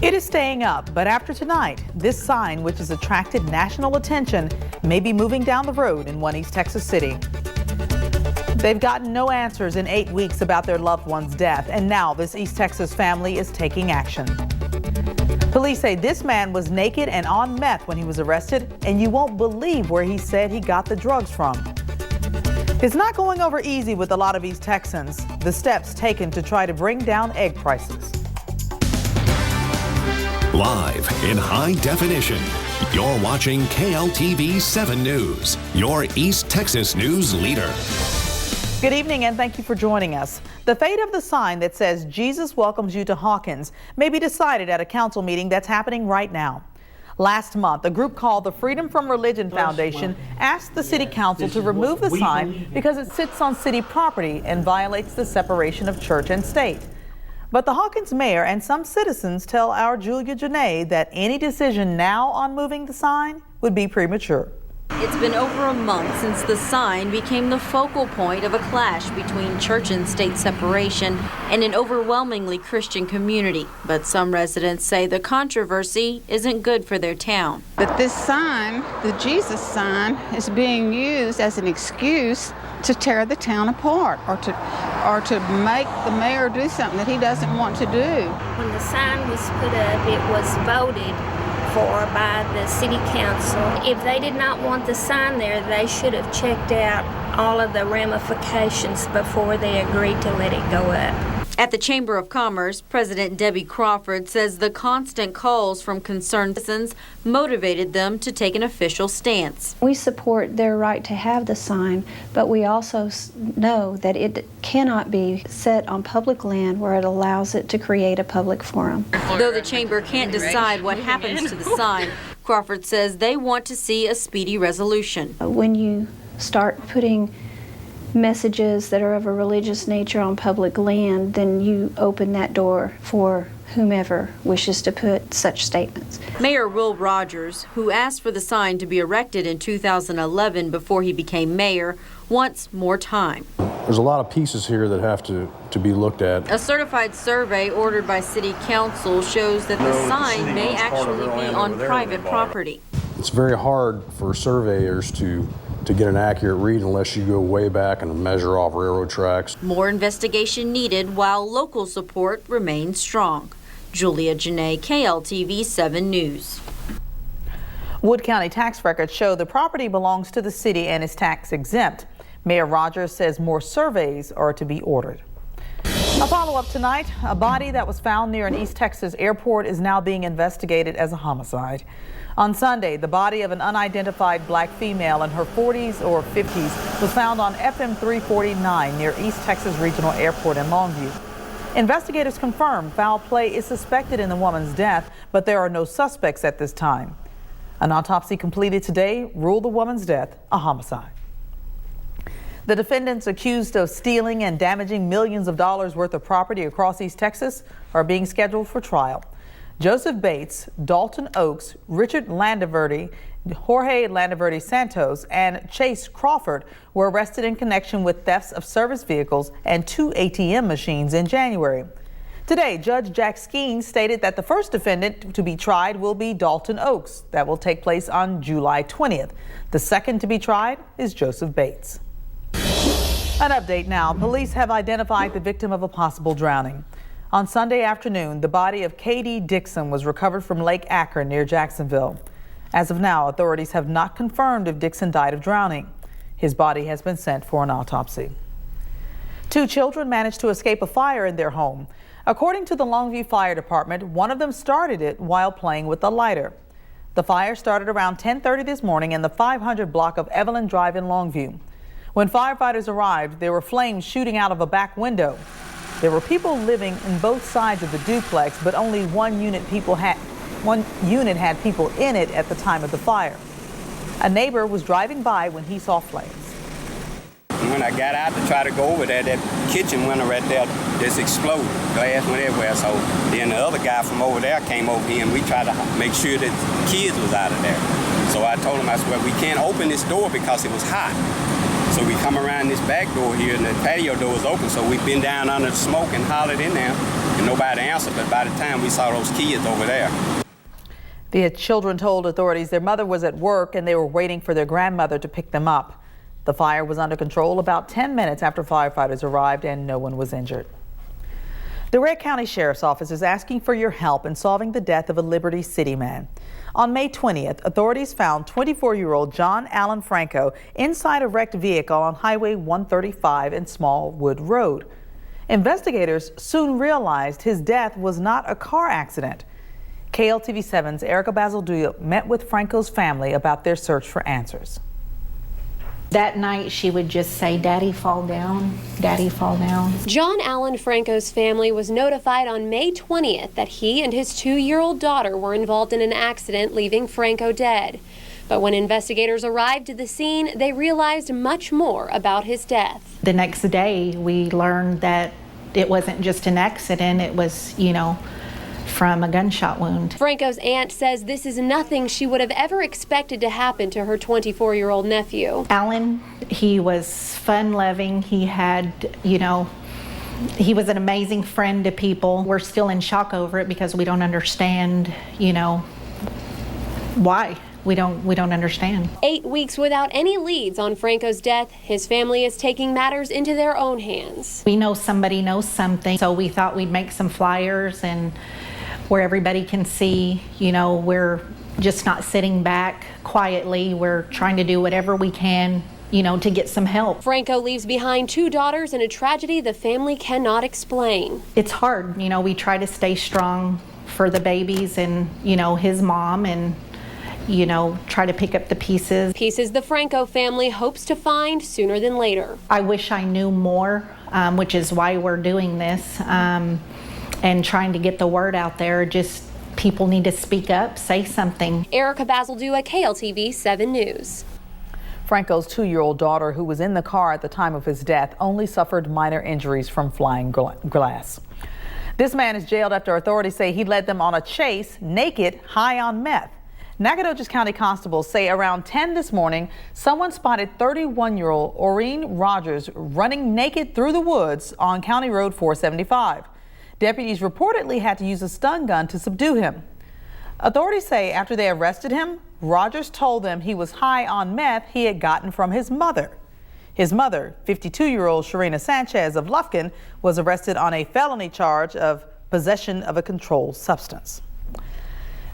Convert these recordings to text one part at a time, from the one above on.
It is staying up, but after tonight, this sign, which has attracted national attention, may be moving down the road in one East Texas city. They've gotten no answers in 8 weeks about their loved one's death, and now this East Texas family is taking action. Police say this man was naked and on meth when he was arrested, and you won't believe where he said he got the drugs from. It's not going over easy with a lot of East Texans, the steps taken to try to bring down egg prices. Live in high definition, you're watching KLTV 7 News, your East Texas news leader. Good evening and thank you for joining us. The fate of the sign that says Jesus welcomes you to Hawkins may be decided at a council meeting that's happening right now. Last month, a group called the Freedom from Religion Foundation asked the city council to remove the sign because it sits on city property and violates the separation of church and state. But the Hawkins mayor and some citizens tell our Julia Janae that any decision now on moving the sign would be premature. It's been over a month since the sign became the focal point of a clash between church and state separation and an overwhelmingly Christian community. But some residents say the controversy isn't good for their town. But this sign, the Jesus sign, is being used as an excuse to tear the town apart or to make the mayor do something that he doesn't want to do. When the sign was put up, it was voted for by the city council. If they did not want the sign there, they should have checked out all of the ramifications before they agreed to let it go up. At the Chamber of Commerce, President Debbie Crawford says the constant calls from concerned citizens motivated them to take an official stance. We support their right to have the sign, but we also know that it cannot be set on public land where it allows it to create a public forum. Though the Chamber can't decide what happens to the sign, Crawford says they want to see a speedy resolution. When you start putting messages that are of a religious nature on public land, then you open that door for whomever wishes to put such statements. Mayor Will Rogers, who asked for the sign to be erected in 2011 before he became mayor, wants more time. There's a lot of pieces here that have to be looked at. A certified survey ordered by City Council shows that the sign may actually be on private property. It's very hard for surveyors to get an accurate read unless you go way back and measure off railroad tracks. More investigation needed while local support remains strong. Julia Janae, KLTV 7 News. Wood County tax records show the property belongs to the city and is tax exempt. Mayor Rogers says more surveys are to be ordered. A follow-up tonight, a body that was found near an East Texas airport is now being investigated as a homicide. On Sunday, the body of an unidentified black female in her 40s or 50s was found on FM 349 near East Texas Regional Airport in Longview. Investigators confirm foul play is suspected in the woman's death, but there are no suspects at this time. An autopsy completed today ruled the woman's death a homicide. The defendants accused of stealing and damaging millions of dollars worth of property across East Texas are being scheduled for trial. Joseph Bates, Dalton Oaks, Richard Landaverde, Jorge Landaverde Santos, and Chase Crawford were arrested in connection with thefts of service vehicles and 2 ATM machines in January. Today, Judge Jack Skeen stated that the first defendant to be tried will be Dalton Oaks. That will take place on July 20th. The second to be tried is Joseph Bates. An update now. Police have identified the victim of a possible drowning. On Sunday afternoon, the body of Katie Dixon was recovered from Lake Akron near Jacksonville. As of now, authorities have not confirmed if Dixon died of drowning. His body has been sent for an autopsy. 2 children managed to escape a fire in their home. According to the Longview Fire Department, one of them started it while playing with a lighter. The fire started around 10:30 this morning in the 500 block of Evelyn Drive in Longview. When firefighters arrived, there were flames shooting out of a back window. There were people living in both sides of the duplex, but only one unit had people in it at the time of the fire. A neighbor was driving by when he saw flames. When I got out to try to go over there, that kitchen window right there just exploded. Glass went everywhere. So then the other guy from over there came over here and we tried to make sure that the kids was out of there. So I told him, I said, well, we can't open this door because it was hot. So we come around this back door here, and the patio door is open, so we've been down under the smoke and hollered in there, and nobody answered, but by the time we saw those kids over there. The children told authorities their mother was at work and they were waiting for their grandmother to pick them up. The fire was under control about 10 minutes after firefighters arrived and no one was injured. The Red County Sheriff's Office is asking for your help in solving the death of a Liberty City man. On May 20th, authorities found 24-year-old John Allen Franco inside a wrecked vehicle on Highway 135 and Smallwood Road. Investigators soon realized his death was not a car accident. KLTV 7's Erica Bazaldua met with Franco's family about their search for answers. That night she would just say, "Daddy, fall down, Daddy, fall down." John Allen Franco's family was notified on May 20th that he and his 2-year-old daughter were involved in an accident, leaving Franco dead. But when investigators arrived to the scene, they realized much more about his death. The next day we learned that it wasn't just an accident, it was, from a gunshot wound. Franco's aunt says this is nothing she would have ever expected to happen to her 24-year-old nephew. Alan, he was fun-loving. He had, he was an amazing friend to people. We're still in shock over it because we don't understand, why. We don't understand. 8 weeks without any leads on Franco's death, his family is taking matters into their own hands. We know somebody knows something, so we thought we'd make some flyers and where everybody can see, we're just not sitting back quietly. We're trying to do whatever we can, to get some help. Franco leaves behind 2 daughters in a tragedy the family cannot explain. It's hard, we try to stay strong for the babies and, his mom and, try to pick up the pieces. Pieces the Franco family hopes to find sooner than later. I wish I knew more, which is why we're doing this. And trying to get the word out there. Just people need to speak up, say something. Erica Bazaldua, KLTV 7 News. Franco's 2-year-old daughter, who was in the car at the time of his death, only suffered minor injuries from flying glass. This man is jailed after authorities say he led them on a chase, naked, high on meth. Nacogdoches County constables say around 10 this morning, someone spotted 31-year-old Oreen Rogers running naked through the woods on County Road 475. Deputies reportedly had to use a stun gun to subdue him. Authorities say after they arrested him, Rogers told them he was high on meth he had gotten from his mother. His mother, 52-year-old Sharina Sanchez of Lufkin, was arrested on a felony charge of possession of a controlled substance.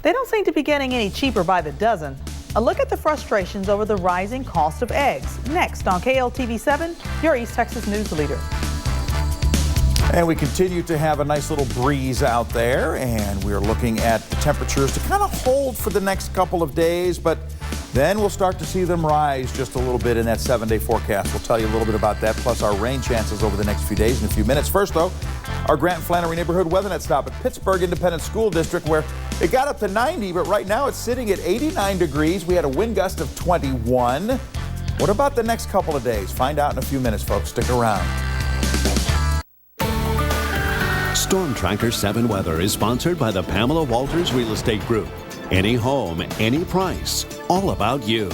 They don't seem to be getting any cheaper by the dozen. A look at the frustrations over the rising cost of eggs. Next on KLTV 7, your East Texas news leader. And we continue to have a nice little breeze out there, and we're looking at the temperatures to kind of hold for the next couple of days, but then we'll start to see them rise just a little bit in that 7-day forecast. We'll tell you a little bit about that, plus our rain chances over the next few days in a few minutes. First, though, our Grant Flannery Neighborhood Weather Net stop at Pittsburgh Independent School District, where it got up to 90, but right now it's sitting at 89 degrees. We had a wind gust of 21. What about the next couple of days? Find out in a few minutes, folks. Stick around. Storm Tracker 7 Weather is sponsored by the Pamela Walters Real Estate Group. Any home, any price, all about you.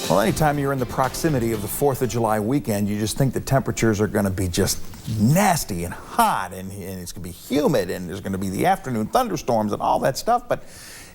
Well, anytime you're in the proximity of the 4th of July weekend, you just think the temperatures are going to be just nasty and hot, and it's going to be humid, and there's going to be the afternoon thunderstorms and all that stuff. But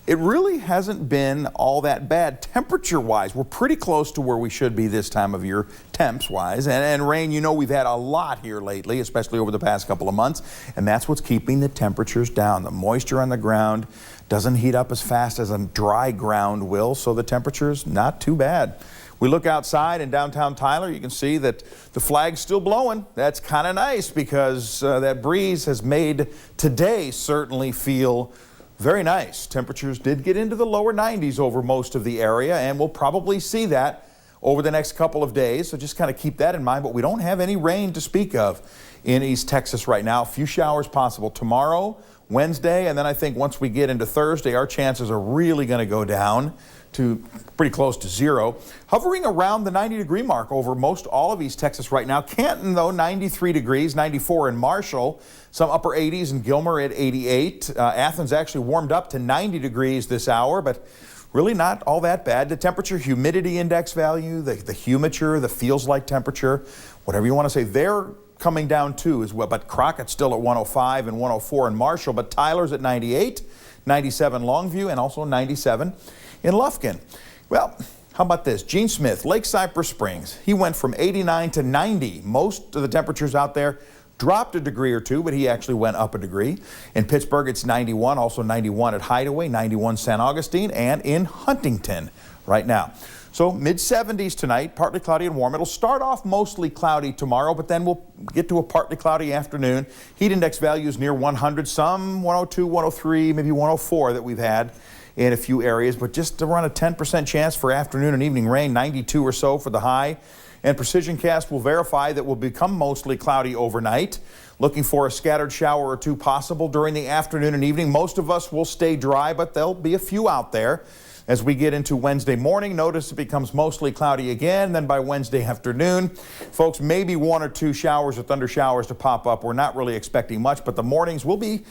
it really hasn't been all that bad temperature-wise. We're pretty close to where we should be this time of year, temps-wise. And rain, we've had a lot here lately, especially over the past couple of months. And that's what's keeping the temperatures down. The moisture on the ground doesn't heat up as fast as a dry ground will, so the temperature's not too bad. We look outside in downtown Tyler, you can see that the flag's still blowing. That's kind of nice because that breeze has made today certainly feel very nice. Temperatures did get into the lower 90s over most of the area, and we'll probably see that over the next couple of days. So just kind of keep that in mind. But we don't have any rain to speak of in East Texas right now. A few showers possible tomorrow, Wednesday, and then I think once we get into Thursday, our chances are really going to go down to pretty close to 0. Hovering around the 90-degree mark over most all of East Texas right now. Canton, though, 93 degrees, 94 in Marshall, some upper 80s in Gilmer at 88. Athens actually warmed up to 90 degrees this hour, but really not all that bad. The temperature humidity index value, the humiture, the feels like temperature, whatever you want to say, they're coming down too as well. But Crockett's still at 105 and 104 in Marshall, but Tyler's at 98, 97 Longview, and also 97 in Lufkin. Well, how about this? Gene Smith, Lake Cypress Springs. He went from 89 to 90. Most of the temperatures out there dropped a degree or two, but he actually went up a degree. In Pittsburgh, it's 91, also 91 at Hideaway, 91 San Augustine, and in Huntington right now. So mid-70s tonight, partly cloudy and warm. It'll start off mostly cloudy tomorrow, but then we'll get to a partly cloudy afternoon. Heat index values near 100, some 102, 103, maybe 104 that we've had in a few areas, but just around a 10% chance for afternoon and evening rain, 92 or so for the high. And Precision Cast will verify that will become mostly cloudy overnight. Looking for a scattered shower or two possible during the afternoon and evening. Most of us will stay dry, but there'll be a few out there. As we get into Wednesday morning, notice it becomes mostly cloudy again. Then by Wednesday afternoon, folks, maybe one or two showers or thunder showers to pop up. We're not really expecting much, but the mornings will be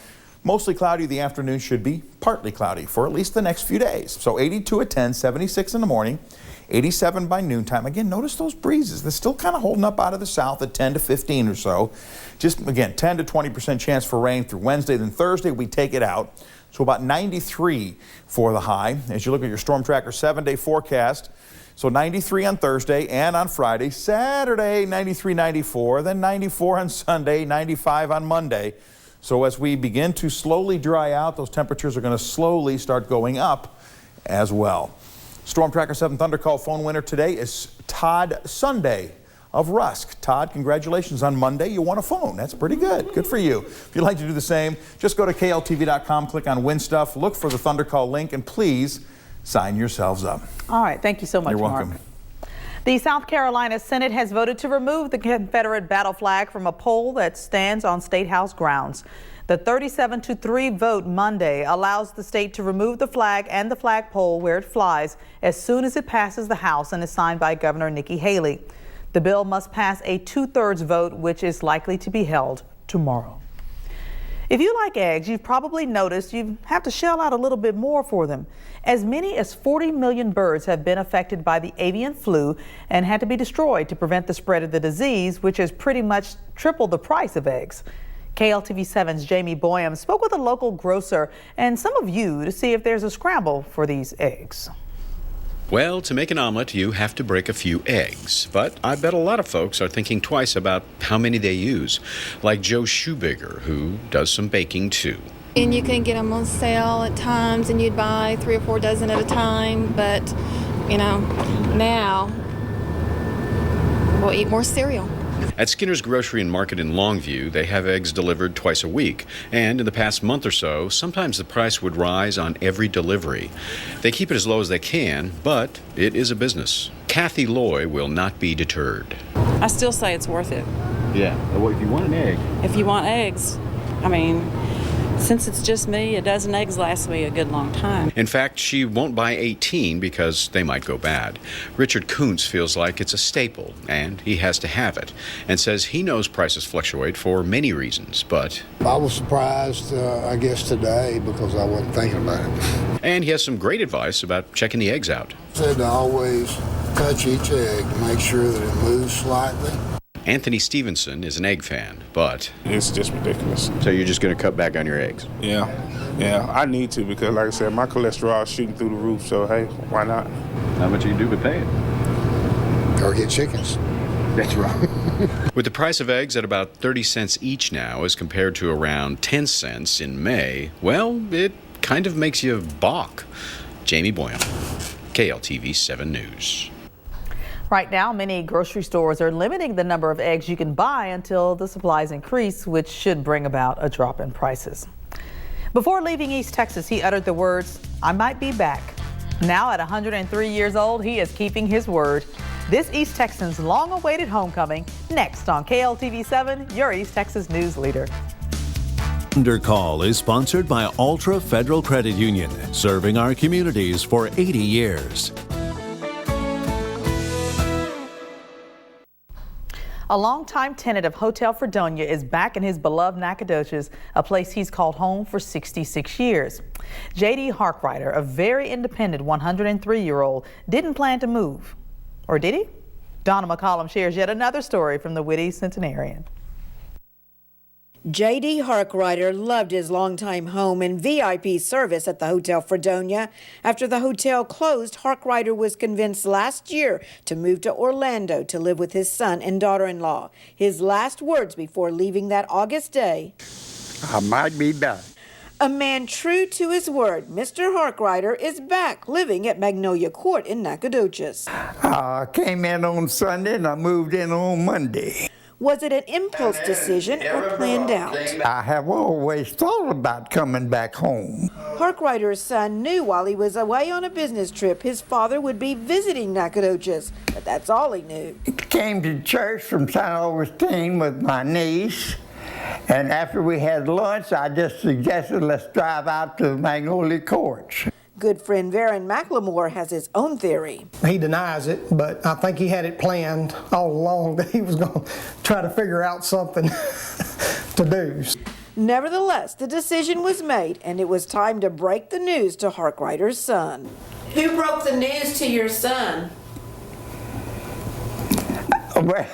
mostly cloudy. The afternoon should be partly cloudy for at least the next few days. So 82 at 10, 76 in the morning, 87 by noontime. Again, notice those breezes. They're still kind of holding up out of the south at 10 to 15 or so. Just, again, 10 to 20% chance for rain through Wednesday. Then Thursday, we take it out. So about 93 for the high. As you look at your Storm Tracker 7-day forecast, so 93 on Thursday and on Friday. Saturday, 93, 94. Then 94 on Sunday, 95 on Monday. So as we begin to slowly dry out, those temperatures are going to slowly start going up as well. Storm Tracker 7 Thunder Call phone winner today is Todd Sunday of Rusk. Todd, congratulations on Monday. You won a phone. That's pretty good. Good for you. If you'd like to do the same, just go to KLTV.com, click on Win Stuff, look for the Thunder Call link, and please sign yourselves up. All right. Thank you so much, You're Mark. welcome. The South Carolina Senate has voted to remove the Confederate battle flag from a pole that stands on State House grounds. The 37-3 vote Monday allows the state to remove the flag and the flagpole where it flies as soon as it passes the House and is signed by Governor Nikki Haley. The bill must pass a 2/3 vote, which is likely to be held tomorrow. If you like eggs, you've probably noticed you have to shell out a little bit more for them. As many as 40 million birds have been affected by the avian flu and had to be destroyed to prevent the spread of the disease, which has pretty much tripled the price of eggs. KLTV 7's Jamie Boyum spoke with a local grocer and some of you to see if there's a scramble for these eggs. Well, to make an omelet, you have to break a few eggs. But I bet a lot of folks are thinking twice about how many they use, like Joe Shoebigger, who does some baking too. And you can get them on sale at times, and you'd buy 3 or 4 dozen at a time. But, you know, now we'll eat more cereal. At Skinner's Grocery and Market in Longview, they have eggs delivered twice a week. And in the past month or so, sometimes the price would rise on every delivery. They keep it as low as they can, but it is a business. Kathy Loy will not be deterred. I still say it's worth it. Yeah, well, if you want an egg. If you want eggs, I mean, since it's just me, a dozen eggs lasts me a good long time. In fact, she won't buy 18 because they might go bad. Richard Kuntz feels like it's a staple, and he has to have it, and says he knows prices fluctuate for many reasons, but I was surprised, I guess, today because I wasn't thinking about it. And he has some great advice about checking the eggs out. Said to always touch each egg to make sure that it moves slightly. Anthony Stevenson is an egg fan, but it's just ridiculous. So you're just going to cut back on your eggs? Yeah, I need to because, like I said, my cholesterol is shooting through the roof, so hey, why not? Not much you can do but pay it. Or get chickens. That's right. With the price of eggs at about 30 cents each now as compared to around 10 cents in May, well, it kind of makes you balk. Jamie Boyum, KLTV 7 News. Right now, many grocery stores are limiting the number of eggs you can buy until the supplies increase, which should bring about a drop in prices. Before leaving East Texas, he uttered the words, "I might be back." Now at 103 years old, he is keeping his word. This East Texan's long-awaited homecoming, next on KLTV 7, your East Texas news leader. Thunder Call is sponsored by Ultra Federal Credit Union, serving our communities for 80 years. A longtime tenant of Hotel Fredonia is back in his beloved Nacogdoches, a place he's called home for 66 years. J.D. Harkrider, a very independent 103-year-old, didn't plan to move. Or did he? Donna McCollum shares yet another story from the witty centenarian. J.D. Harkrider loved his longtime home and VIP service at the Hotel Fredonia. After the hotel closed, Harkrider was convinced last year to move to Orlando to live with his son and daughter-in-law. His last words before leaving that August day: "I might be back." A man true to his word, Mr. Harkrider is back living at Magnolia Court in Nacogdoches. I came in on Sunday and I moved in on Monday. Was it an impulse decision or planned out? I have always thought about coming back home. Harkrider's son knew while he was away on a business trip his father would be visiting Nacogdoches, but that's all he knew. Came to church from St. Augustine with my niece, and after we had lunch, I just suggested let's drive out to Magnolia Courts. Good friend Varen McLemore has his own theory. He denies it, but I think he had it planned all along that he was going to try to figure out something to do. Nevertheless, the decision was made, and it was time to break the news to Harkrider's son. Who broke the news to your son? Well,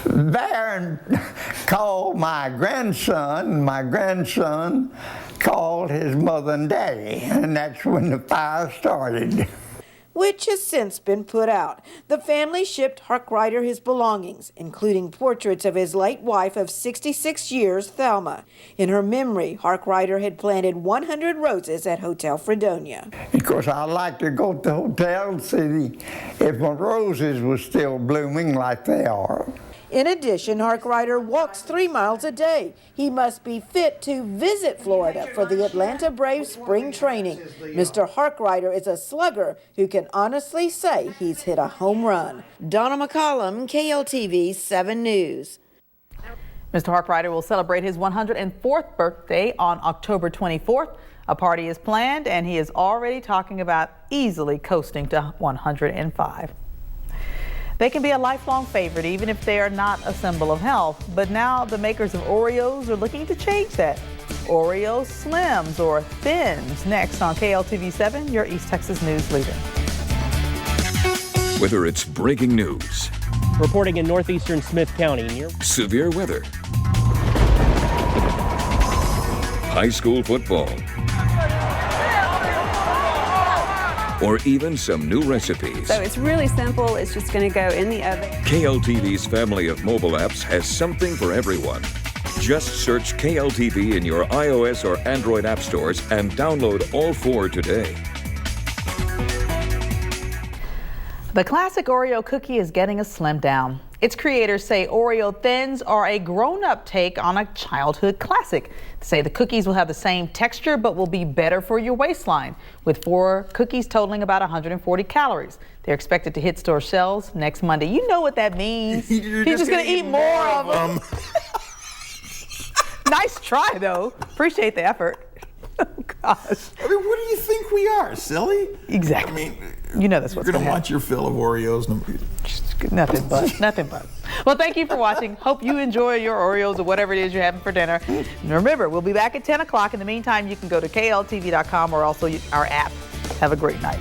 Varen called my grandson. My grandson called his mother and daddy, and that's when the fire started. Which has since been put out. The family shipped Harkrider his belongings, including portraits of his late wife of 66 years, Thelma. In her memory, Harkrider had planted 100 roses at Hotel Fredonia. Of course, I like to go to the hotel and see if my roses were still blooming like they are. In addition, Harkrider walks 3 miles a day. He must be fit to visit Florida for the Atlanta Braves spring training. Mr. Harkrider is a slugger who can honestly say he's hit a home run. Donna McCollum, KLTV 7 News. Mr. Harkrider will celebrate his 104th birthday on October 24th. A party is planned, and he is already talking about easily coasting to 105. They can be a lifelong favorite even if they are not a symbol of health. But now the makers of Oreos are looking to change that. Oreo Slims or Thins next on KLTV 7, your East Texas news leader. Whether it's breaking news, reporting in northeastern Smith County, severe weather, high school football, or even some new recipes. So it's really simple. It's just going to go in the oven. KLTV's family of mobile apps has something for everyone. Just search KLTV in your iOS or Android app stores and download all 4 today. The classic Oreo cookie is getting a slim down. Its creators say Oreo Thins are a grown-up take on a childhood classic. They say the cookies will have the same texture but will be better for your waistline, with 4 cookies totaling about 140 calories. They're expected to hit store shelves next Monday. You know what that means. He's just going to eat more of them. Nice try, though. Appreciate the effort. Oh, gosh. I mean, what do you think we are, silly? Exactly. I mean, you know that's what's you're going to want your fill of Oreos. Nothing but, nothing but. Well, thank you for watching. Hope you enjoy your Oreos or whatever it is you're having for dinner. And remember, we'll be back at 10 o'clock. In the meantime, you can go to KLTV.com or also our app. Have a great night.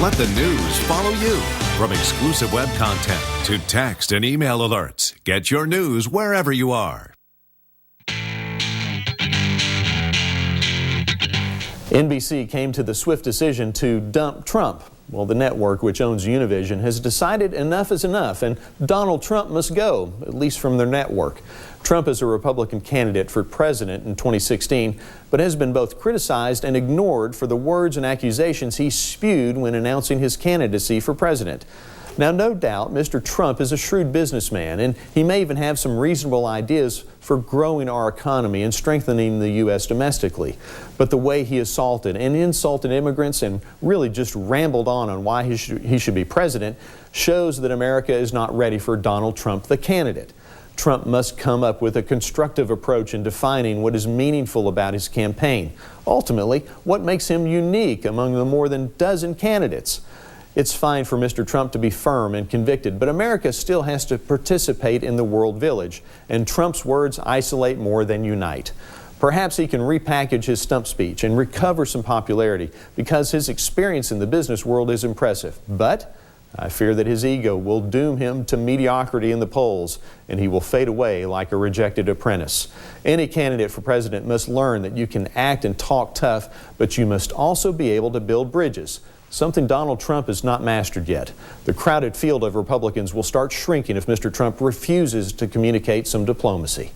Let the news follow you. From exclusive web content to text and email alerts, get your news wherever you are. NBC came to the swift decision to dump Trump. Well, the network, which owns Univision, has decided enough is enough and Donald Trump must go, at least from their network. Trump is a Republican candidate for president in 2016, but has been both criticized and ignored for the words and accusations he spewed when announcing his candidacy for president. Now, no doubt, Mr. Trump is a shrewd businessman, and he may even have some reasonable ideas for growing our economy and strengthening the U.S. domestically. But the way he assaulted and insulted immigrants and really just rambled on why he should be president shows that America is not ready for Donald Trump, the candidate. Trump must come up with a constructive approach in defining what is meaningful about his campaign. Ultimately, what makes him unique among the more than dozen candidates. It's fine for Mr. Trump to be firm and convicted, but America still has to participate in the world village, and Trump's words isolate more than unite. Perhaps he can repackage his stump speech and recover some popularity because his experience in the business world is impressive. But I fear that his ego will doom him to mediocrity in the polls, and he will fade away like a rejected apprentice. Any candidate for president must learn that you can act and talk tough, but you must also be able to build bridges, something Donald Trump has not mastered yet. The crowded field of Republicans will start shrinking if Mr. Trump refuses to communicate some diplomacy.